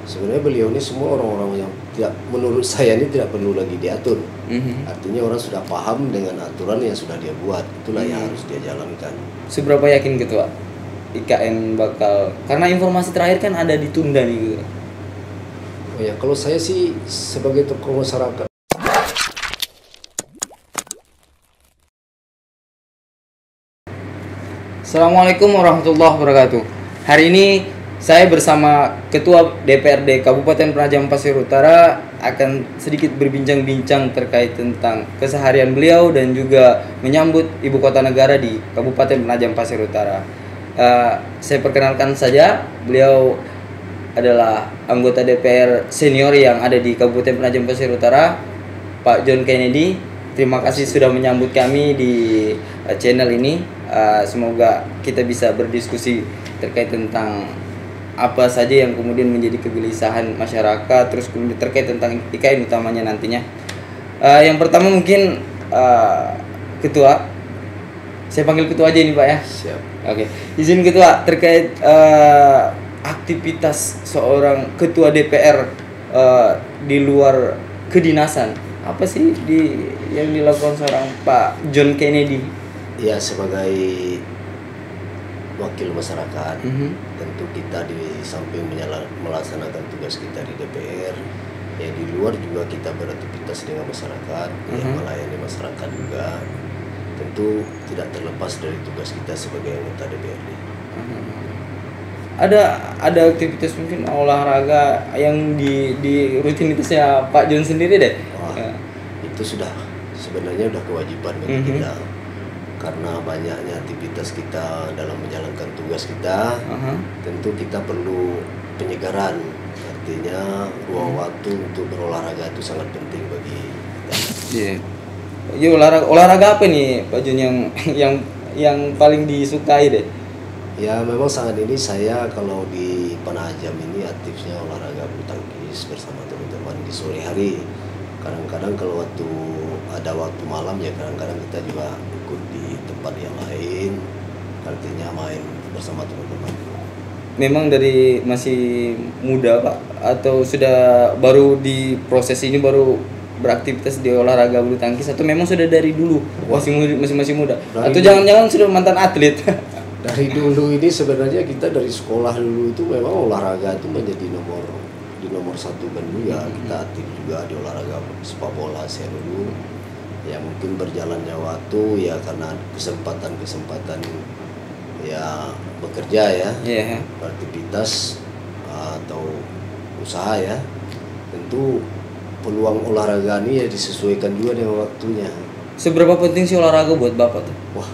Sebenarnya beliau ini semua orang-orang yang tidak, menurut saya ini tidak perlu lagi diatur. Artinya orang sudah paham dengan aturan yang sudah dia buat, itulah yang harus dia jalankan. Seberapa yakin Ketua IKN bakal, karena informasi terakhir kan ada ditunda nih gitu. Oh ya, kalau saya sih sebagai tokoh masyarakat. Assalamualaikum warahmatullahi wabarakatuh. Hari ini saya bersama Ketua DPRD Kabupaten Penajam Pasir Utara akan sedikit berbincang-bincang terkait tentang keseharian beliau dan juga menyambut Ibu Kota Negara di Kabupaten Penajam Pasir Utara. Saya perkenalkan saja, beliau adalah anggota DPR senior yang ada di Kabupaten Penajam Pasir Utara, Pak John Kennedy. Terima kasih sudah menyambut kami di channel ini. Semoga kita bisa berdiskusi terkait tentang apa saja yang kemudian menjadi kegelisahan masyarakat, terus kemudian terkait tentang IKN utamanya nantinya. Yang pertama mungkin Ketua, saya panggil Ketua aja ini Pak ya. Siap. Oke, izin Ketua terkait aktivitas seorang Ketua DPR di luar kedinasan, apa sih yang dilakukan seorang Pak John Kennedy? Ya, sebagai wakil masyarakat, tentu kita di samping melaksanakan tugas kita di DPR, ya di luar juga kita beraktivitas dengan masyarakat, yang melayani masyarakat juga. Tentu tidak terlepas dari tugas kita sebagai anggota DPRD. Ada aktivitas mungkin olahraga yang di rutinitasnya Pak John sendiri deh. Itu sudah sebenarnya udah kewajiban bagi kita. Karena banyaknya aktivitas kita dalam menjalankan tugas kita, tentu kita perlu penyegaran. Artinya ruang waktu untuk berolahraga itu sangat penting bagi kita. Iya, olahraga apa nih Pak Jun yang paling disukai deh? Ya memang saat ini saya kalau di Penajam ini aktifnya olahraga bulu tangkis bersama teman-teman di sore hari. Kadang-kadang kalau ada waktu malam ya kadang-kadang kita juga ikut di tempat yang lain, artinya main bersama teman-teman. Memang dari masih muda Pak, atau sudah baru di proses ini baru beraktivitas di olahraga bulu tangkis, atau memang sudah dari dulu masih muda, atau jangan-jangan sudah mantan atlet? Dari dulu ini sebenarnya kita dari sekolah dulu itu memang olahraga itu menjadi nomor satu kan juga. Kita aktif juga di olahraga sepak bola saya dulu. Ya mungkin berjalannya waktu ya karena kesempatan ya bekerja ya, beraktivitas atau usaha ya, tentu peluang olahraga ini ya disesuaikan juga dengan waktunya. Seberapa penting sih olahraga buat Bapak tuh? Wah,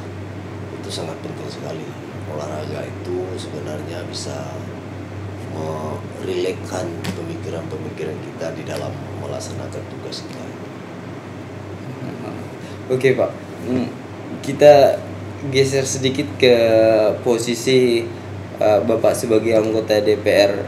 itu sangat penting sekali. Olahraga itu sebenarnya bisa merelekkan pemikiran kita di dalam melaksanakan tugas kita. Oke Pak, kita geser sedikit ke posisi Bapak sebagai anggota DPR.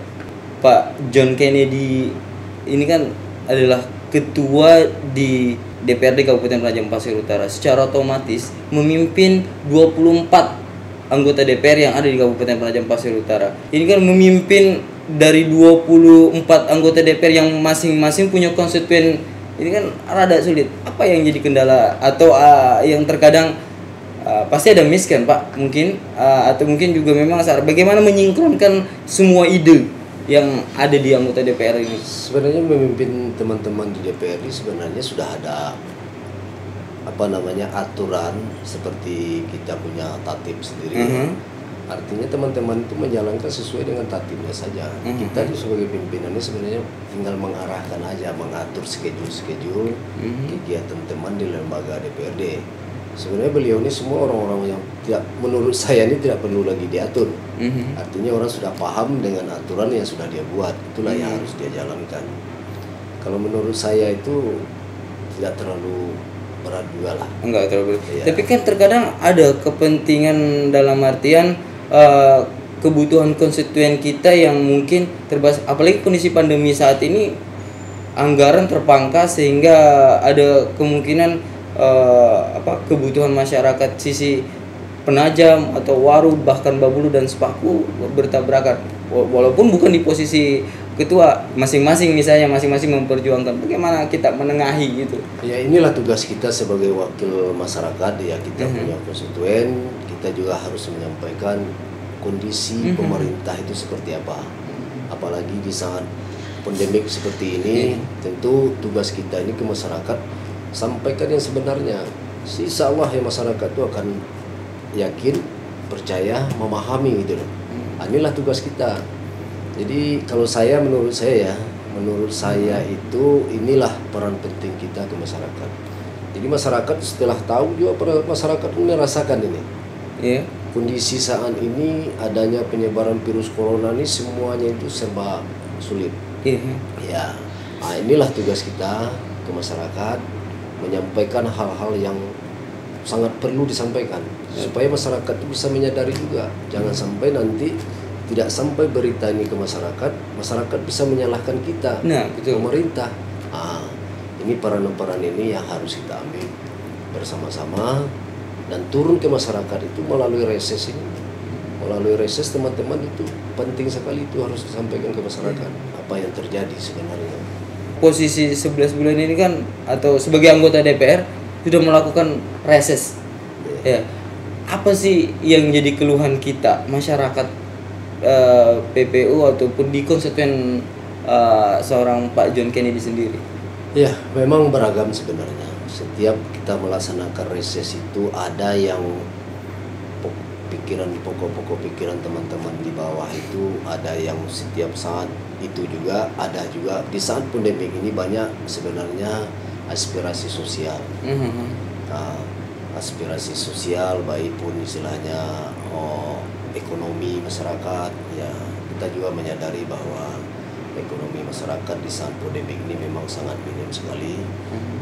Pak John Kennedy ini kan adalah ketua di DPRD Kabupaten Penajam Pasir Utara, secara otomatis memimpin 24 anggota DPR yang ada di Kabupaten Penajam Pasir Utara. Ini kan memimpin dari 24 anggota DPR yang masing-masing punya konstituen. Ini kan rada sulit. Apa yang jadi kendala atau yang terkadang pasti ada miss kan Pak mungkin, atau mungkin juga memang bagaimana menyinkronkan semua ide yang ada di anggota DPR ini? Sebenarnya memimpin teman-teman di DPR ini sebenarnya sudah ada aturan seperti kita punya tatip sendiri. Artinya teman-teman itu menjalankan sesuai dengan tatipnya saja. Kita sebagai pimpinannya sebenarnya tinggal mengarahkan aja, mengatur schedule kegiatan teman di lembaga DPRD. Sebenarnya beliau ini semua orang-orang yang tidak, menurut saya ini tidak perlu lagi diatur. Artinya orang sudah paham dengan aturan yang sudah dia buat, itulah yang harus dia jalankan. Kalau menurut saya itu tidak terlalu berat juga lah. Enggak terlalu berat. Ya. Tapi kan terkadang ada kepentingan dalam artian kebutuhan konstituen kita yang mungkin terbatas, apalagi kondisi pandemi saat ini, anggaran terpangkas sehingga ada kemungkinan kebutuhan masyarakat sisi Penajam atau Waru bahkan Babulu dan Sepaku bertabrakan, walaupun bukan di posisi ketua masing-masing, misalnya masing-masing memperjuangkan, bagaimana kita menengahi gitu? Ya inilah tugas kita sebagai wakil masyarakat ya, kita punya konstituen, kita juga harus menyampaikan kondisi pemerintah itu seperti apa. Apalagi di saat pandemik seperti ini, tentu tugas kita ini ke masyarakat sampaikan yang sebenarnya. Insya Allah ya masyarakat itu akan yakin, percaya, memahami gitu loh. Inilah tugas kita. Jadi kalau menurut saya itu inilah peran penting kita ke masyarakat. Jadi masyarakat setelah tahu juga masyarakat merasakan ini. Yeah. Kondisi saat ini adanya penyebaran virus corona ini semuanya itu serba sulit. Ya, nah inilah tugas kita ke masyarakat, menyampaikan hal-hal yang sangat perlu disampaikan supaya masyarakat itu bisa menyadari juga. Jangan sampai nanti tidak sampai berita ini ke masyarakat bisa menyalahkan kita, pemerintah. Nah, ini peran-peran ini yang harus kita ambil bersama-sama dan turun ke masyarakat itu melalui reses ini. Melalui reses teman-teman itu penting sekali, itu harus disampaikan ke masyarakat apa yang terjadi sebenarnya. Posisi 11 bulan ini kan, atau sebagai anggota DPR sudah melakukan reses. Ya. Apa sih yang jadi keluhan kita masyarakat PPU ataupun di konstituen seorang Pak John Kennedy sendiri? Ya, memang beragam sebenarnya. Setiap kita melaksanakan reses itu ada yang pokok-pokok pikiran teman-teman di bawah itu ada yang setiap saat itu juga ada juga di saat pandemi ini banyak sebenarnya aspirasi sosial. Aspirasi sosial baik pun istilahnya ekonomi masyarakat ya, kita juga menyadari bahwa ekonomi masyarakat di saat pandemi ini memang sangat minim sekali.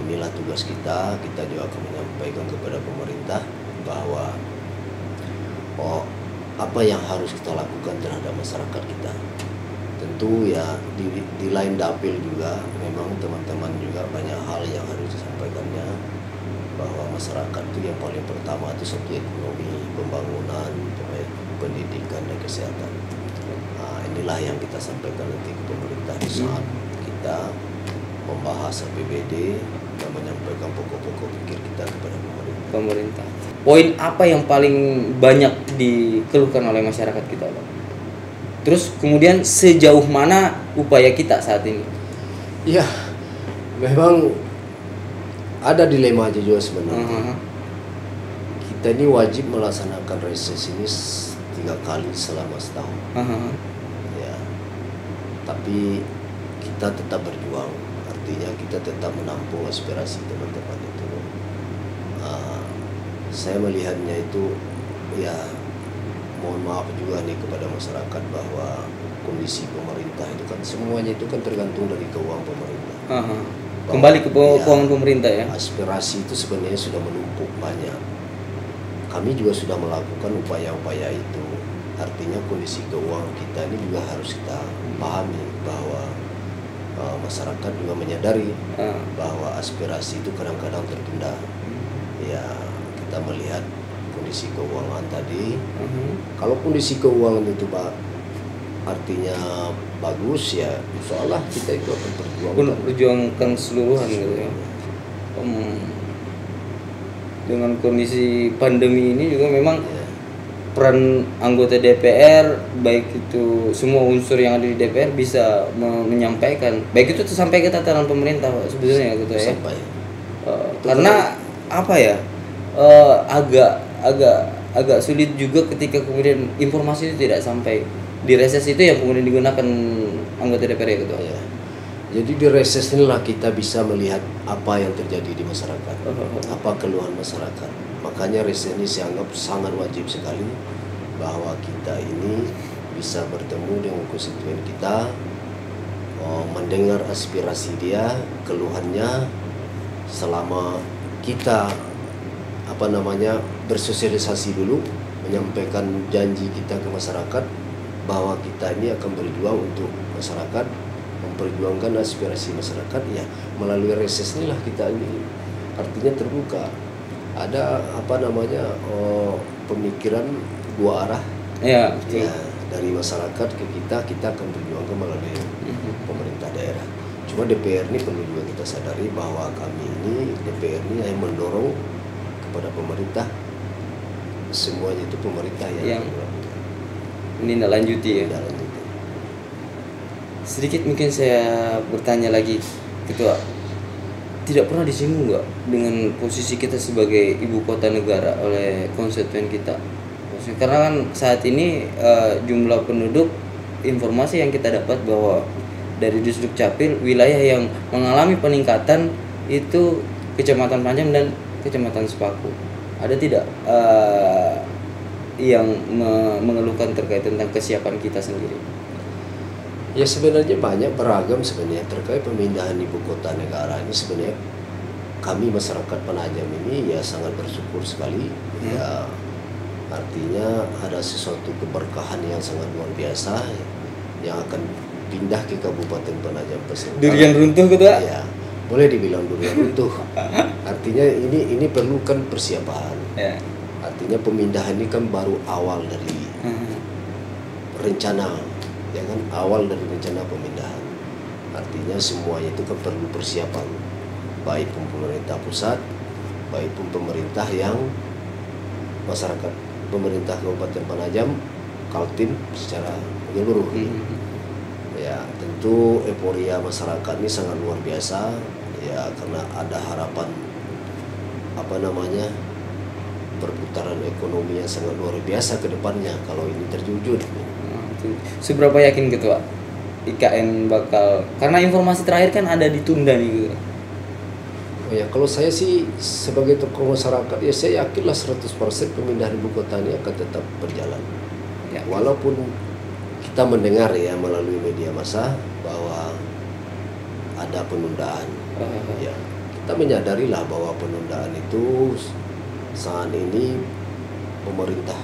Inilah tugas kita juga akan menyampaikan kepada pemerintah bahwa apa yang harus kita lakukan terhadap masyarakat kita. Tentu ya di lain dapil juga memang teman-teman juga banyak hal yang harus disampaikannya, bahwa masyarakat itu yang paling pertama itu satu ekonomi, pembangunan, pendidikan dan kesehatan. Nah, inilah yang kita sampaikan nanti ke pemerintah di saat kita membahas APBD dan menyampaikan pokok-pokok pikir kita kepada pemerintah. Poin apa yang paling banyak dikeluhkan oleh masyarakat kita, Pak? Terus kemudian sejauh mana upaya kita saat ini? Ya, memang ada dilema aja juga sebenarnya. Kita ini wajib melaksanakan reses ini 3 kali selama setahun. Ya, tapi kita tetap berjuang. Artinya kita tetap menampung aspirasi teman-teman itu. Saya melihatnya itu ya, mohon maaf juga nih kepada masyarakat bahwa kondisi pemerintah itu kan semuanya itu kan tergantung dari keuangan pemerintah. Kembali ke keuangan pemerintah ya. Aspirasi itu sebenarnya sudah menumpuk banyak. Kami juga sudah melakukan upaya-upaya itu. Artinya kondisi keuangan kita ini juga harus kita pahami bahwa masyarakat juga menyadari bahwa aspirasi itu kadang-kadang tertunda. Ya, kita melihat kondisi keuangan tadi. Kalau kondisi keuangan itu Pak artinya bagus ya, insya Allah kita itu akan perjuangkan keseluruhan gitu ya. Dengan kondisi pandemi ini juga memang peran anggota DPR, baik itu semua unsur yang ada di DPR bisa menyampaikan, baik itu sampai ke tataran pemerintah Pak, sebetulnya gitu ya. Karena apa ya, agak sulit juga ketika kemudian informasi itu tidak sampai di reses itu yang kemudian digunakan anggota DPR gitu. Ya. Jadi di reses inilah kita bisa melihat apa yang terjadi di masyarakat, apa keluhan masyarakat. Makanya reses ini saya anggap sangat wajib sekali bahwa kita ini bisa bertemu dengan konstituen kita, mendengar aspirasi dia, keluhannya, selama kita bersosialisasi dulu, menyampaikan janji kita ke masyarakat bahwa kita ini akan berjuang untuk masyarakat, memperjuangkan aspirasi masyarakat ya. Melalui reses inilah kita ini artinya terbuka, ada pemikiran dua arah ya, dari masyarakat ke kita akan berjuang melalui Cuma DPR ini perlu juga kita sadari bahwa kami ini DPR ini yang mendorong kepada pemerintah, semuanya itu pemerintah yang menindaklanjuti ya. menindaklanjuti. Sedikit mungkin saya bertanya lagi, Ketua, tidak pernah disinggung nggak dengan posisi kita sebagai ibu kota negara oleh konstituen kita? Karena kan saat ini jumlah penduduk, informasi yang kita dapat bahwa dari Disduk Capil, wilayah yang mengalami peningkatan itu Kecamatan Panjang dan Kecamatan Sepaku. Ada tidak yang mengeluhkan terkait tentang kesiapan kita sendiri? Ya sebenarnya banyak beragam sebenarnya terkait pemindahan ibu kota negara ini. Sebenarnya kami masyarakat Penajam ini ya sangat bersyukur sekali. Ya artinya ada sesuatu keberkahan yang sangat luar biasa yang akan pindah ke Kabupaten Penajam Pasir Utara. Durian runtuh Ketua? Ya, boleh dibilang durian runtuh. Artinya ini perlukan persiapan. Ya. Artinya pemindahan ini kan baru awal dari rencana, ya kan, awal dari rencana pemindahan. Artinya semuanya itu kan perlu persiapan, baik pun pemerintah pusat, baik pun pemerintah yang masyarakat, pemerintah Kabupaten Penajam, Kaltim secara menyeluruh. Ya tentu euforia masyarakat ini sangat luar biasa ya, karena ada harapan perputaran ekonomi yang sangat luar biasa ke depannya kalau ini terwujud. Seberapa yakin Ketua IKN bakal, karena informasi terakhir kan ada ditunda nih Ketua. Oh ya, kalau saya sih sebagai tokoh masyarakat ya saya yakinlah 100% pemindahan ibu kota ini akan tetap berjalan. Ya. Walaupun kita mendengar ya melalui media massa bahwa ada penundaan. Ya, kita menyadarilah bahwa penundaan itu saat ini pemerintah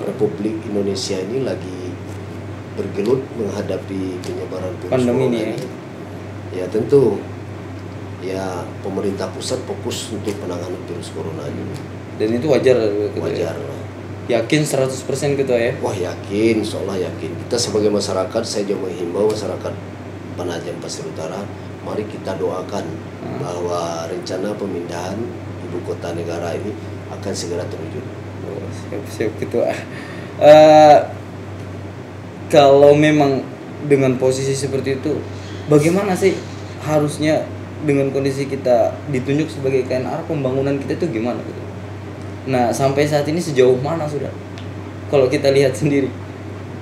Republik Indonesia ini lagi bergelut menghadapi penyebaran virus pandemi corona ini. Ya tentu ya pemerintah pusat fokus untuk penanganan virus corona ini. Dan itu wajar. Wajar. Yakin 100% Ketua ya? Wah yakin, seolah yakin. Kita sebagai masyarakat, saya juga menghimbau masyarakat Penajam Pasir Utara, mari kita doakan bahwa rencana pemindahan ibu kota negara ini akan segera terwujud. Siap Ketua. Kalau memang dengan posisi seperti itu, bagaimana sih harusnya dengan kondisi kita ditunjuk sebagai KNR, pembangunan kita itu gimana gitu? Nah sampai saat ini sejauh mana sudah? Kalau kita lihat sendiri.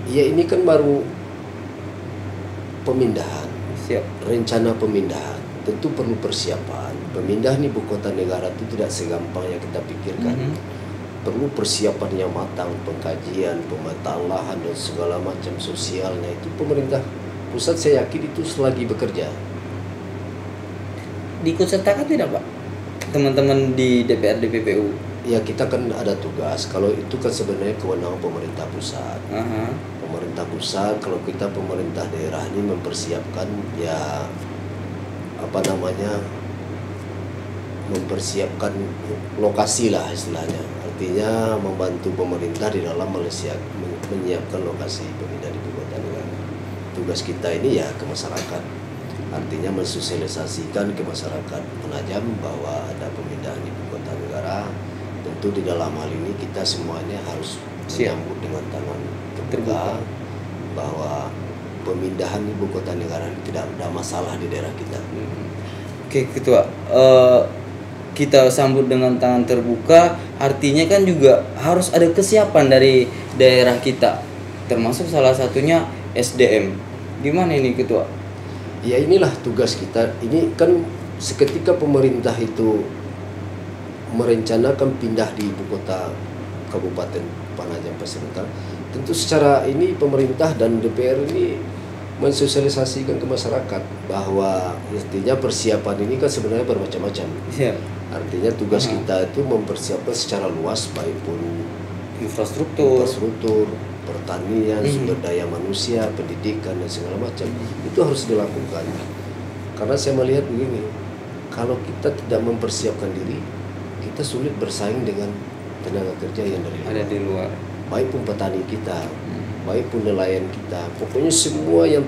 Ya ini kan baru pemindahan. Siap. Rencana pemindahan tentu perlu persiapan. Pemindahan ibu kota negara itu tidak segampang yang kita pikirkan. Perlu persiapan yang matang, pengkajian, pemetaan lahan dan segala macam sosialnya. Itu pemerintah pusat saya yakin itu selagi bekerja. Diikutsertakan tidak Pak teman-teman di DPRD PPU? Ya kita kan ada tugas. Kalau itu kan sebenarnya kewenangan pemerintah pusat. Pemerintah pusat, kalau kita pemerintah daerah ini mempersiapkan ya mempersiapkan lokasi lah istilahnya. Artinya membantu pemerintah di dalam menyiapkan lokasi pemindahan ibu kota negara. Tugas kita ini ya ke masyarakat. Artinya mensosialisasikan ke masyarakat Penajam bahwa ada pemindahan ibu kota negara. Tentu di dalam hal ini kita semuanya harus menyambut dengan tangan terbuka bahwa pemindahan ibu kota negara ini tidak ada masalah di daerah kita. Oke Ketua, kita sambut dengan tangan terbuka, artinya kan juga harus ada kesiapan dari daerah kita, termasuk salah satunya SDM. Gimana ini Ketua? Ya inilah tugas kita. Ini kan seketika pemerintah itu merencanakan pindah di ibu kota Kabupaten Penajam Pasir Utara, tentu secara ini pemerintah dan DPR ini mensosialisasikan ke masyarakat bahwa artinya persiapan ini kan sebenarnya bermacam-macam. Artinya tugas kita itu mempersiapkan secara luas, baik pun infrastruktur, pertanian, sumber daya manusia, pendidikan dan segala macam. Itu harus dilakukan. Karena saya melihat begini, kalau kita tidak mempersiapkan diri, kita sulit bersaing dengan tenaga kerja yang ada di luar. Baik pun petani kita, baik pun nelayan kita, pokoknya semua yang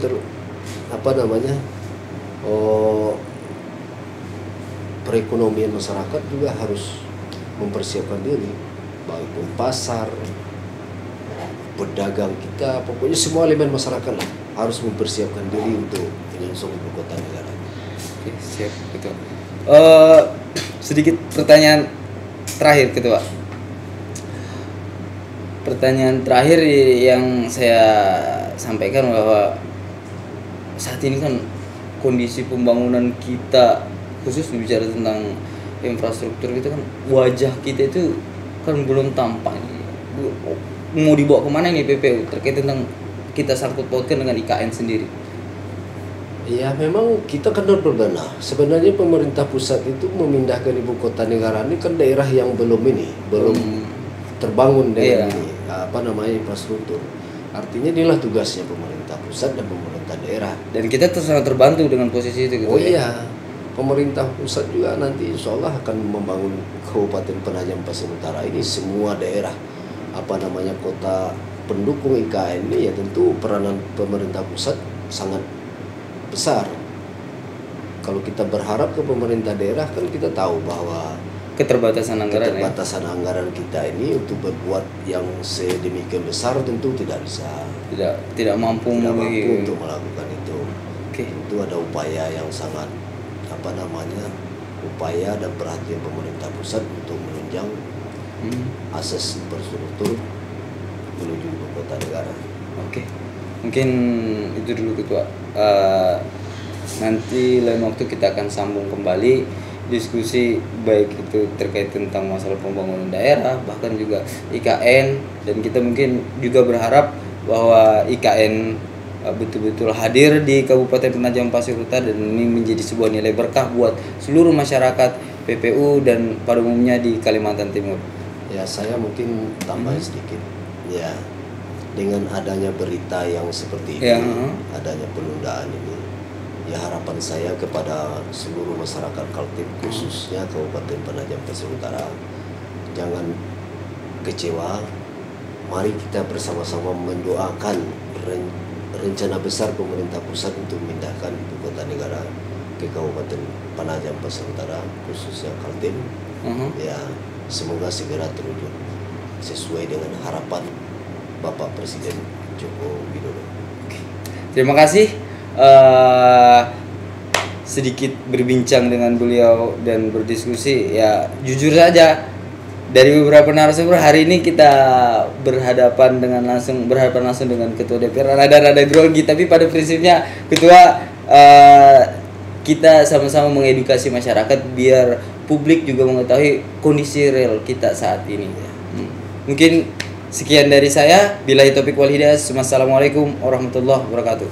oh, perekonomian masyarakat juga harus mempersiapkan diri, baik pun pasar, pedagang kita, pokoknya semua elemen masyarakat lah harus mempersiapkan diri untuk menyongsong ibu kota negara. Oke, siap Ketua. Sedikit pertanyaan terakhir Ketua. Pertanyaan terakhir yang saya sampaikan bahwa saat ini kan kondisi pembangunan kita, khusus bicara tentang infrastruktur itu kan, wajah kita itu kan belum tampak. Mau dibawa kemana ini PPU terkait tentang kita sangkut pautkan dengan IKN sendiri? Ya memang kita kan berbenah. Sebenarnya pemerintah pusat itu memindahkan ibu kota negara ini kan daerah yang belum terbangun dengan infrastruktur. Artinya inilah tugasnya pemerintah pusat dan pemerintah daerah. Dan kita sangat terbantu dengan posisi itu. Oh iya, pemerintah pusat juga nanti insya Allah akan membangun Kabupaten Penajam Pasir Utara ini, semua daerah kota pendukung IKN ini, ya tentu peranan pemerintah pusat sangat besar. Kalau kita berharap ke pemerintah daerah kan kita tahu bahwa keterbatasan anggaran kita ini untuk berbuat yang sedemikian besar tentu tidak bisa, tidak mampu untuk melakukan itu. Okay. Itu ada upaya yang sangat upaya dan perhatian pemerintah pusat untuk menunjang akses infrastruktur menuju ibu kota negara. Oke, mungkin itu dulu Ketua. Nanti lain waktu kita akan sambung kembali diskusi, baik itu terkait tentang masalah pembangunan daerah, bahkan juga IKN, dan kita mungkin juga berharap bahwa IKN betul-betul hadir di Kabupaten Penajam Pasir Utara, dan ini menjadi sebuah nilai berkah buat seluruh masyarakat PPU dan pada umumnya di Kalimantan Timur. Ya, saya mungkin tambah sedikit. Ya, dengan adanya berita yang seperti ini, adanya penundaan ini, ya harapan saya kepada seluruh masyarakat Kaltim, khususnya Kabupaten Penajam Pasir Utara, jangan kecewa. Mari kita bersama-sama mendoakan rencana besar pemerintah pusat untuk memindahkan ibu kota negara ke Kabupaten Penajam Pasir Utara, khususnya Kaltim. Ya, semoga segera terwujud sesuai dengan harapan Bapak Presiden Joko Widodo. Terima kasih. Sedikit berbincang dengan beliau dan berdiskusi, ya jujur saja dari beberapa narasumber hari ini kita berhadapan langsung dengan Ketua DPR, rada grogi, tapi pada prinsipnya Ketua, kita sama-sama mengedukasi masyarakat biar publik juga mengetahui kondisi real kita saat ini. Mungkin sekian dari saya. Billahi taufiq wal hidayah. Wassalamualaikum warahmatullahi wabarakatuh.